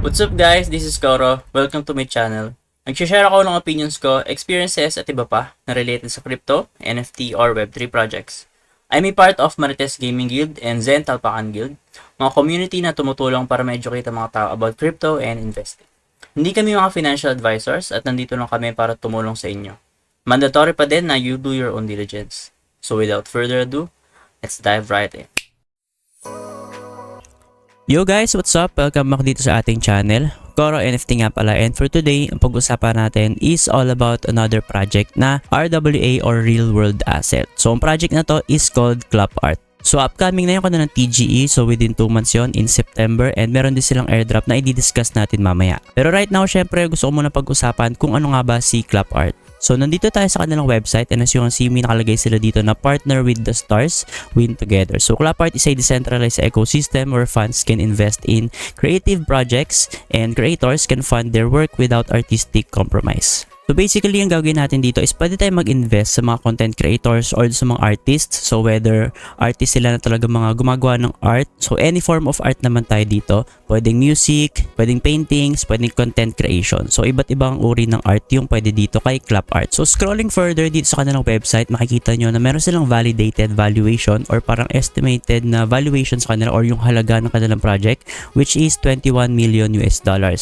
What's up guys? This is Koro. Welcome to my channel. Nag-share ako ng opinions ko, experiences at iba pa na related sa crypto, NFT or Web3 projects. I'm a part of Marites Gaming Guild and Zen Talpakan Guild, mga community na tumutulong para ma-educate ang mga tao about crypto and investing. Hindi kami mga financial advisors at nandito lang kami para tumulong sa inyo. Mandatory pa din na you do your own diligence. So without further ado, let's dive right in. Yo guys, what's up? Welcome back dito sa ating channel. Koro NFT nga pala, and for today, ang pag-usapan natin is all about another project na RWA or Real World Asset. So ang project na to is called Club Art. So upcoming na yung kanila ng TGE, so within 2 months yon in September, and meron din silang airdrop na i-discuss natin mamaya. Pero right now, syempre gusto ko muna pag-usapan kung ano nga ba si Club Art. So nandito tayo sa kanilang website, and as you can see, may nakalagay sila dito na partner with the stars, win together. So Club Art is a decentralized ecosystem where fans can invest in creative projects and creators can fund their work without artistic compromise. So basically, ang gagawin natin dito is pwede tayo mag-invest sa mga content creators or sa mga artists. So whether artists sila na talaga mga gumagawa ng art. So any form of art naman tayo dito. Pwedeng music, pwedeng paintings, pwedeng content creation. So iba't ibang uri ng art yung pwede dito kay Club Art. So scrolling further dito sa kanilang website, makikita nyo na meron silang validated valuation or parang estimated na valuation sa kanila or yung halaga ng kanilang project, which is $21 million.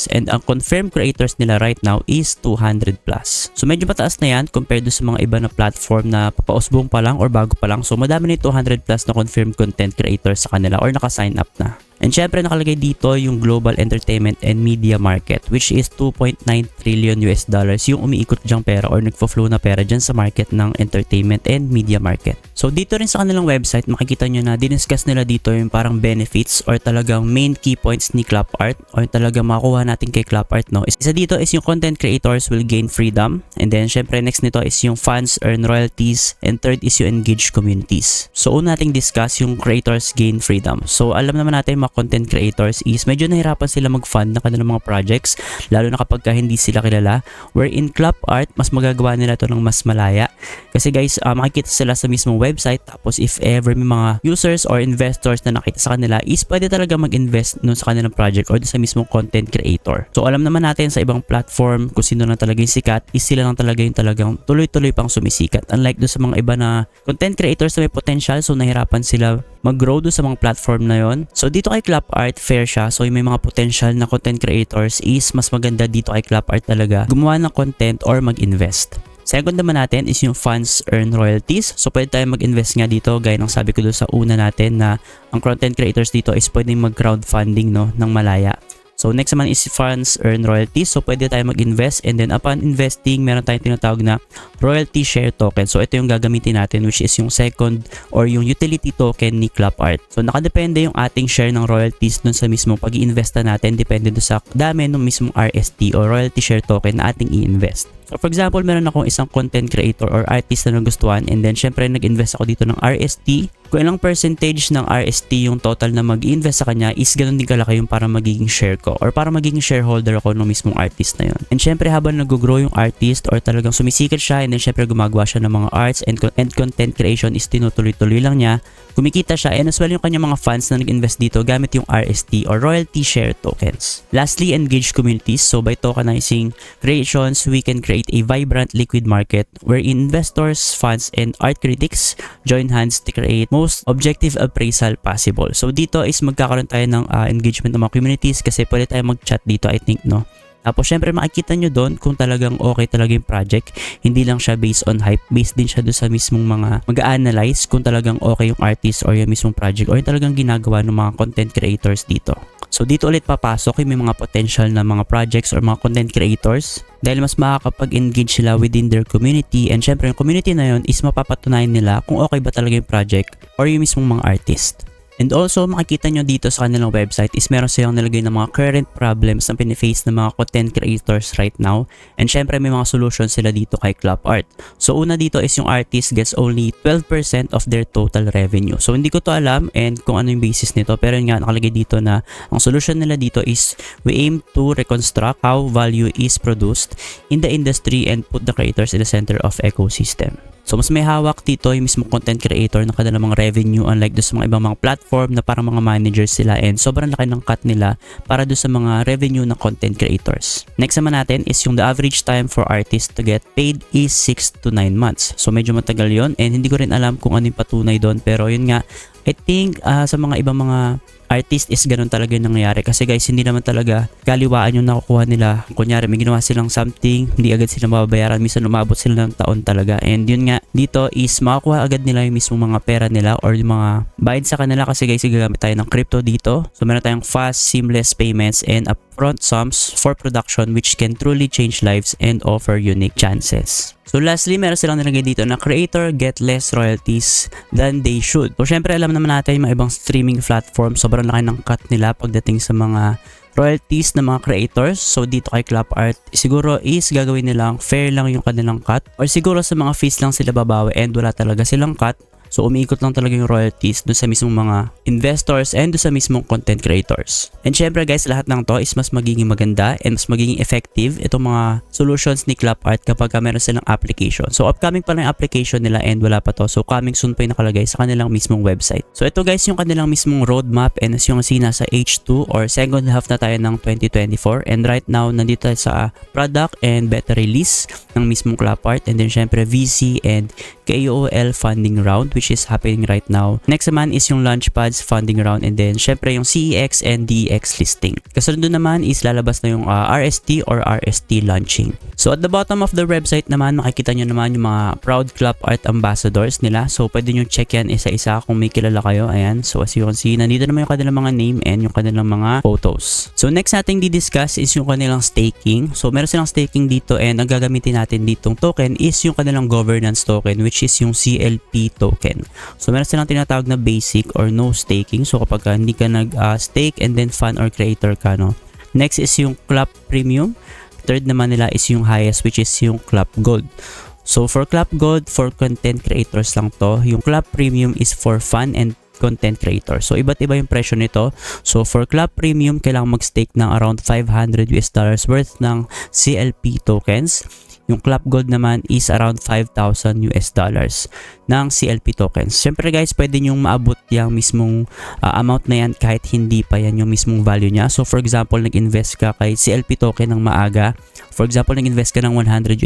And ang confirmed creators nila right now is 200 plus. So medyo mataas na yan compared sa mga iba na platform na papausbong pa lang or bago pa lang. So madami na 200 plus na confirmed content creators sa kanila or naka-sign up na. And syempre nakalagay dito yung global entertainment and media market, which is $2.9 trillion yung umiikot dyang pera or nagfo-flow na pera dyan sa market ng entertainment and media market. So dito rin sa kanilang website, makikita nyo na diniscuss nila dito yung parang benefits or talagang main key points ni Club Art or talagang makuha natin kay Club Art, no? Isa dito is yung content creators will gain freedom, and then syempre next nito is yung fans earn royalties, and third is yung engaged communities. So una nating discuss yung creators gain freedom. So alam naman natin content creators is medyo nahirapan sila mag-fund ng kanilang mga projects, lalo na kapag hindi sila kilala, wherein Club Art mas magagawa nila to ng mas malaya kasi guys, makikita sila sa mismong website, tapos if ever may mga users or investors na nakita sa kanila is pwede talaga mag-invest nun sa kanilang project or sa mismong content creator. So alam naman natin sa ibang platform kung sino lang talaga yung sikat is sila lang talaga yung talagang tuloy-tuloy pang sumisikat, unlike doon sa mga iba na content creators na may potential, so nahirapan sila mag-grow doon sa mga platform na yon. So dito kay Club Art, fair siya. So yung may mga potential na content creators is mas maganda dito kay Club Art talaga gumawa ng content or mag-invest. Second naman natin is yung funds earn royalties. So pwede tayo mag-invest nga dito gaya ng sabi ko doon sa una natin na ang content creators dito is pwedeng mag-crowdfunding, no, ng malaya. So next naman is funds earn royalties. So pwede tayo mag-invest, and then upon investing, meron tayong tinatawag na royalty share token. So ito yung gagamitin natin, which is yung second or yung utility token ni Club Art. So nakadepende yung ating share ng royalties dun sa mismong pag-iinvesta natin, depende dun sa dami ng mismong RST or royalty share token na ating i-invest. So for example, meron akong isang content creator or artist na nagustuhan, and then syempre nag-invest ako dito ng RST. Kung ilang percentage ng RST yung total na mag-invest sa kanya is ganun din kalaki yung para magiging share ko or para magiging shareholder ako ng mismong artist na yun. And syempre habang nag-grow yung artist or talagang sumisikat siya, and then syempre gumagawa siya ng mga arts and content creation is tinutuloy-tuloy lang niya, kumikita siya, and as well yung kanyang mga fans na nag-invest dito gamit yung RST or royalty share tokens. Lastly, engaged communities. So by tokenizing creations, we can create a vibrant liquid market where investors, fans, and art critics join hands to create most objective appraisal possible. So dito is magkakaroon tayo ng engagement ng mga communities kasi pwede tayo mag-chat dito, I think, no? Tapos syempre makikita nyo doon kung talagang okay talaga yung project. Hindi lang siya based on hype, based din siya doon sa mismong mga mag-a-analyze kung talagang okay yung artist or yung mismong project or yung talagang ginagawa ng mga content creators dito. So dito ulit papasok yung may mga potential na mga projects or mga content creators dahil mas makakapag-engage sila within their community, and syempre yung community na yun is mapapatunayan nila kung okay ba talaga yung project or yung mismong mga artist. And also, makikita nyo dito sa kanilang website is meron silang nilagay ng mga current problems na piniface ng mga content creators right now. And syempre, may mga solutions sila dito kay Club Art. So, una dito is yung artist gets only 12% of their total revenue. So, hindi ko to alam and kung ano yung basis nito. Pero nga, nakalagay dito na ang solution nila dito is we aim to reconstruct how value is produced in the industry and put the creators in the center of ecosystem. So mas may hawak dito yung mismo content creator ng kanilang mga revenue, unlike do sa mga ibang mga platform na parang mga managers sila, and sobrang laki ng cut nila para do sa mga revenue ng content creators. Next naman natin is yung the average time for artists to get paid is 6 to 9 months. So medyo matagal yon, and hindi ko rin alam kung ano yung patunay doon, pero yun nga, I think sa mga ibang mga artist is ganun talaga yung nangyayari, kasi guys hindi naman talaga kaliwaan yung nakukuha nila. Kunyari may ginawa silang something, hindi agad sila mababayaran, minsan umabot sila ng taon talaga, and yun nga dito is makakuha agad nila yung mismo mga pera nila or yung mga bayad sa kanila, kasi guys gagamit tayo ng crypto dito. So meron tayong fast, seamless payments and upfront sums for production which can truly change lives and offer unique chances. So lastly, meron silang nilagay dito na creator get less royalties than they should. So syempre alam naman natin yung mga ibang streaming platform, sobrang laki ng cut nila pagdating sa mga royalties ng mga creators. So dito kay Clap Art, siguro is gagawin nilang fair lang yung kanilang cut, or siguro sa mga fees lang sila babawi and wala talaga silang cut. So umiikot lang talaga yung royalties dun sa mismong mga investors and dun sa mismong content creators. And syempre guys, lahat ng to is mas magiging maganda and mas magiging effective itong mga solutions ni Clap Art kapag meron silang application. So upcoming pa lang yung application nila and wala pa to. So coming soon pa yung nakalagay sa kanilang mismong website. So ito guys yung kanilang mismong roadmap, and as yung sina sa H2 or second half na tayo ng 2024, and right now nandito tayo sa product and beta release ng mismong Clap Art, and then syempre VC and KOL funding round which is happening right now. Next naman is yung Launchpads funding round, and then syempre yung CEX and DEX listing. Kasunod naman is lalabas na yung RST or RST launching. So at the bottom of the website naman, makikita nyo naman yung mga proud Clap Art ambassadors nila. So pwede nyo check yan isa-isa kung may kilala kayo. Ayan. So as you can see, nandito naman yung kanilang mga name and yung kanilang mga photos. So next nating di-discuss is yung kanilang staking. So meron silang staking dito, and ang gagamitin natin ditong token is yung kanilang governance token which is yung CLP token. So meron silang tinatawag na basic or no staking. So kapag hindi ka nag-stake and then fan or creator ka, no. Next is yung Clap Premium. Third naman nila is yung highest which is yung Clap Gold. So for Clap Gold, for content creators lang to. Yung Clap Premium is for fan and content creator. So iba't iba yung presyo nito. So for Clap Premium, kailangan mag-stake ng around $500 worth ng CLP tokens. Yung Clap Gold naman is around $5,000 ng CLP tokens. Siyempre guys, pwede nyong maabot yung mismong amount na yan kahit hindi pa yan yung mismong value niya. So for example, nag-invest ka kay CLP token ng maaga. For example, nag-invest ka ng $100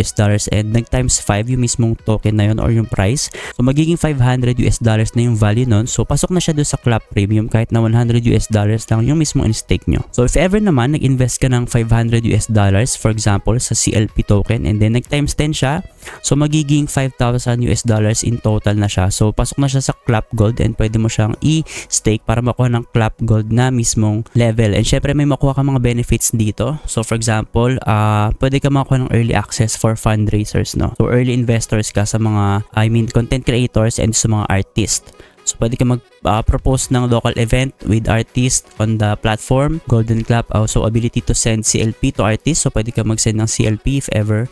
and nag-times 5 yung mismong token na yun or yung price. So magiging $500 na yung value nun. So pasok na siya doon sa Clap Premium kahit na $100 lang yung mismong in-stake nyo. So if ever naman nag-invest ka ng $500 for example sa CLP token, and then nag-times 10 siya, so magiging $5,000 in total na siya. So pasok na siya sa Clap Gold, and pwede mo siyang i-stake para makuha ng Clap Gold na mismong level. And syempre may makuha ka mga benefits dito. So for example, pwede ka makuha ng early access for fundraisers, no. So early investors ka sa mga content creators and sa mga artists. So pwede ka mag-propose ng local event with artists on the platform, Golden Clap. So ability to send CLP to artists. So pwede ka mag-send ng CLP if ever.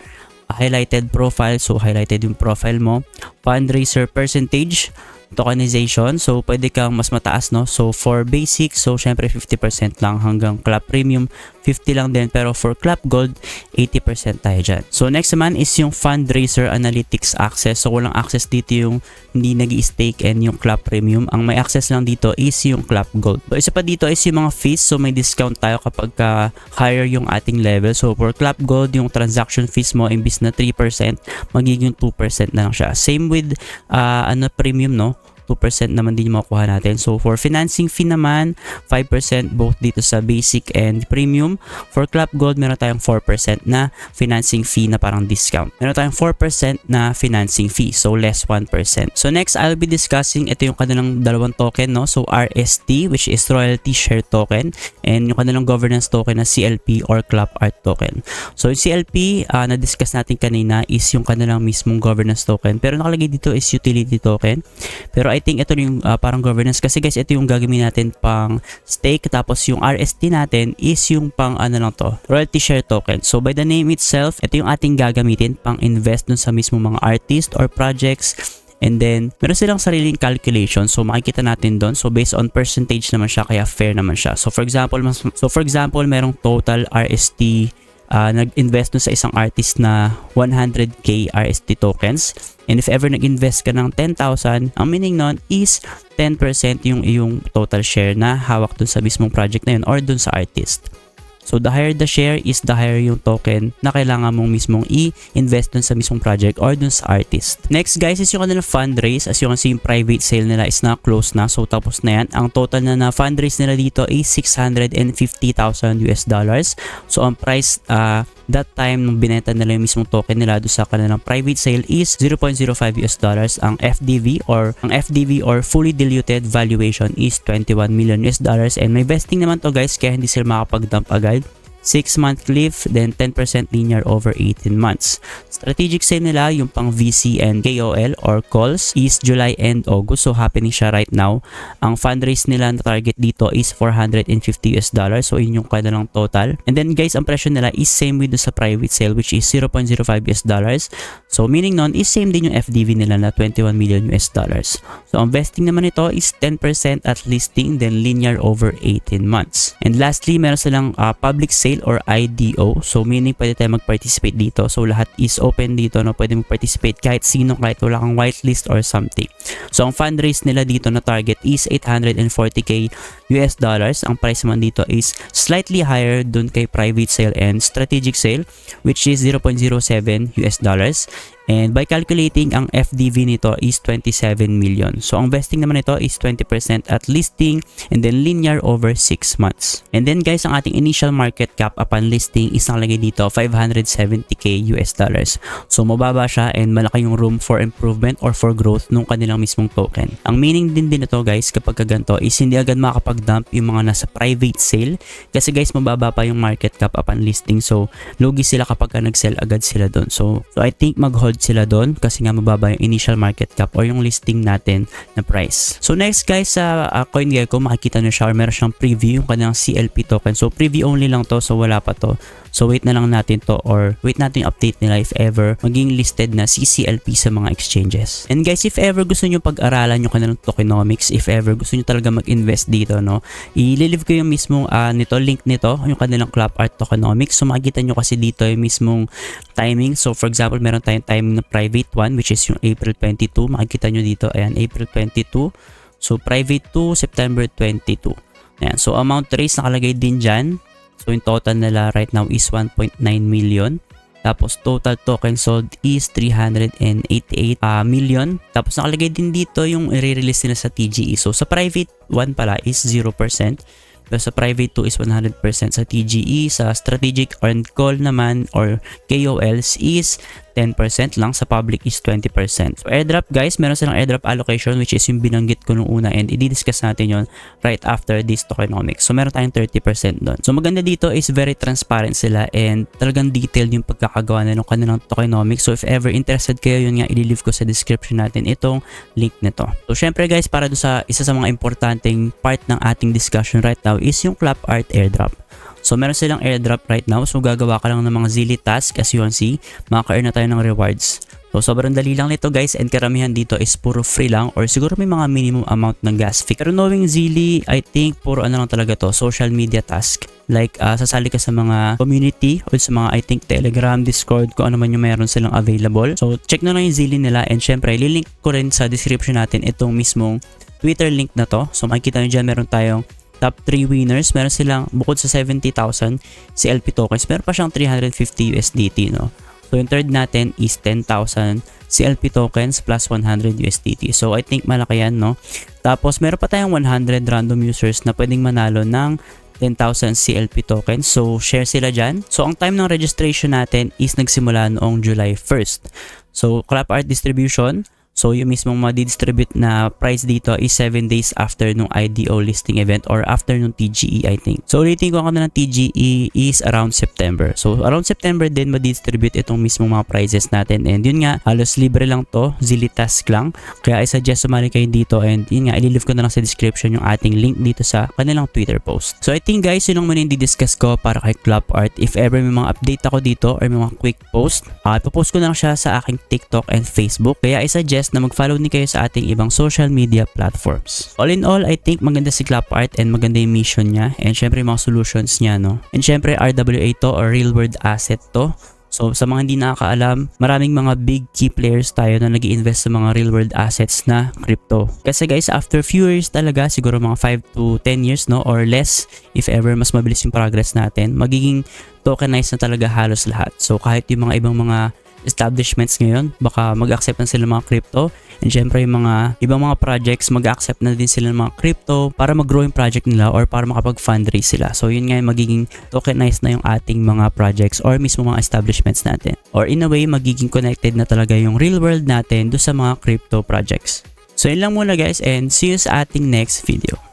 Highlighted profile, so highlighted yung profile mo. Fundraiser percentage, tokenization, so pwede kang mas mataas, no. So for basic, so syempre 50% lang, hanggang Clap Premium 50 lang din, pero for Clap Gold 80% tayo dyan. So next naman is yung fundraiser analytics access. So walang access dito yung hindi nag-i-stake and yung Clap Premium. Ang may access lang dito is yung Clap Gold. So isa pa dito is yung mga fees. So may discount tayo kapag higher yung ating level. So for Clap Gold, yung transaction fees mo imbis na 3%, magiging 2% na lang siya. Same with premium, no. 2% naman din yung makukuha natin. So for financing fee naman, 5% both dito sa basic and premium. For Clap Gold, meron tayong 4% na financing fee na parang discount. Meron tayong 4% na financing fee, so less 1%. So next, I'll be discussing ito yung kanilang dalawang token, no. So RST, which is Royalty Share Token, and yung kanilang governance token na CLP or Clap Art Token. So yung CLP, na-discuss natin kanina is yung kanilang mismong governance token, pero nakalagay dito is utility token. Pero I think ito yung parang governance, kasi guys ito yung gagawin natin pang stake, tapos yung RST natin is yung pang royalty share token. So by the name itself, ito yung ating gagamitin pang invest dun sa mismo mga artist or projects. And then meron silang sariling calculation, so makikita natin doon. So based on percentage naman siya, kaya fair naman siya. So for example merong total RST nag-invest dun sa isang artist na 100k RST tokens. And if ever nag-invest ka ng 10,000, ang meaning nun is 10% yung iyong total share na hawak dun sa mismong project na yun or dun sa artist. So the higher the share is the higher yung token na kailangan mong mismong i-invest dun sa mismong project or dun sa artist. Next guys is yung kanilang fundraise. As you can see, yung private sale nila is na close na. So tapos na yan. Ang total na fundraise nila dito is $650,000 US dollars. So ang price that time nung binenta nila yung mismong token nila do sa kanilang private sale is $0.05 US dollars. Ang FDV or fully diluted valuation is $21 million US dollars. And may vesting naman to guys kaya hindi sila makapag-dump agad. 6-month cliff, then 10% linear over 18 months. Strategic sale nila, yung pang VC and KOL or calls is July and August. So happening siya right now. Ang fundraise nila na target dito is $450 US dollars. So yun yung kanilang total. And then guys, ang presyo nila is same with sa private sale which is $0.05 US dollars. So meaning nun is same din yung FDV nila na 21 million US dollars. So ang vesting naman ito is 10% at listing, then linear over 18 months. And lastly, meron silang public sale or IDO. So meaning pwede tayo mag-participate dito. So lahat is open dito, no? Pwede mag-participate kahit sino, kahit wala kang whitelist or something. So ang fundraise nila dito na target is 840k US dollars. Ang price naman dito is slightly higher dun kay private sale and strategic sale which is 0.07 US dollars. And by calculating, ang FDV nito is 27 million. So ang vesting naman nito is 20% at listing and then linear over 6 months. And then guys, ang ating initial market cap upon listing is nakalagay dito 570k US dollars. So mababa siya and malaki yung room for improvement or for growth nung kanilang mismong token. Ang meaning din nito guys kapag ganito is hindi agad makakapag-dump yung mga nasa private sale kasi guys mababa pa yung market cap upon listing. So lugi sila kapag nag-sell agad sila doon. So I think mag-hold sila doon kasi nga mababa yung initial market cap or yung listing natin na price. So next guys, sa CoinGecko makikita nyo siya or meron siyang preview yung kanilang CLP token. So preview only lang to, so wala pa to. So wait na lang natin to or wait natin yung update nila if ever maging listed na CCLP sa mga exchanges. And guys, if ever gusto nyo pag-aralan yung kanilang tokenomics, if ever gusto nyo talaga mag-invest dito, no, ililive ko yung mismong link nito, yung kanilang Club Art tokenomics. So makikita nyo kasi dito yung mismong timing. So for example, meron tayong timing na private one which is yung April 22. Makikita nyo dito, ayan, April 22. So private 2, September 22. Ayan, so amount raised nakalagay din dyan. So yung total nila right now is 1.9 million. Tapos total token sold is 388 million. Tapos nakalagay din dito yung i-release nila sa TGE. So sa private 1 pala is 0%. Pero sa private 2 is 100%. Sa TGE, sa strategic and call naman or KOLs is 10% lang, sa public is 20%. So airdrop guys, meron silang airdrop allocation which is yung binanggit ko nung una and i-discuss natin yon right after this tokenomics. So meron tayong 30% doon. So maganda dito is very transparent sila and talagang detailed yung pagkakagawa na ng kanilang tokenomics. So if ever interested kayo, yun nga i-leave ko sa description natin itong link nito. So syempre guys, para do sa isa sa mga importanteng part ng ating discussion right now is yung Club Art airdrop. So meron silang airdrop right now. So gagawa ka lang ng mga Zilli task as you can see. Makaka-earn na tayo ng rewards. So sobrang dali lang nito guys and karamihan dito is puro free lang or siguro may mga minimum amount ng gas fee. Pero knowing Zilli, I think puro ano lang talaga to, social media task. Like sasali ka sa mga community or sa mga I think Telegram, Discord, kung ano man yung mayroon silang available. So check na lang yung Zilli nila and syempre lilink ko rin sa description natin itong mismong Twitter link na to. So makikita nyo dyan meron tayong top 3 winners. Meron silang bukod sa 70,000 CLP tokens, meron pa siyang 350 USDT, no? So yung third natin is 10,000 CLP tokens plus 100 USDT. So I think malaki yan, no? Tapos meron pa tayong 100 random users na pwedeng manalo ng 10,000 CLP tokens. So share sila dyan. So ang time ng registration natin is nagsimula noong July 1st. So Club Art distribution, so yung mismong madi-distribute na price dito is 7 days after nung IDO listing event or after nung TGE I think. So ulitin ko ako na ng TGE is around September. So around September din madi-distribute itong mismong mga prizes natin and yun nga halos libre lang to, Zilli task lang. Kaya I suggest sumali kayo dito and yun nga ililive ko na lang sa description yung ating link dito sa kanilang Twitter post. So I think guys yun lang muna yung di-discuss ko para kay Club Art. If ever may mga update ako dito or may mga quick post, ipopost ko na lang siya sa aking TikTok and Facebook. Kaya I suggest suggest na mag-follow din kayo sa ating ibang social media platforms. All in all, I think maganda si Clapart and maganda yung mission niya and syempre yung mga solutions niya, no? And syempre RWA to or real world asset to. So sa mga hindi nakakaalam, maraming mga big key players tayo na nag-i-invest sa mga real world assets na crypto. Kasi guys, after few years talaga, siguro mga 5 to 10 years, no, or less, if ever mas mabilis yung progress natin, magiging tokenized na talaga halos lahat. So kahit yung mga ibang mga establishments ngayon, baka mag-accept na sila ng mga crypto, and syempre yung mga ibang mga projects mag-accept na din sila ng mga crypto para mag-grow yung project nila or para makapag-fundraise sila. So yun nga yung magiging tokenized na yung ating mga projects or mismo mga establishments natin. Or in a way, magiging connected na talaga yung real world natin do sa mga crypto projects. So yun lang muna guys, and see you sa ating next video.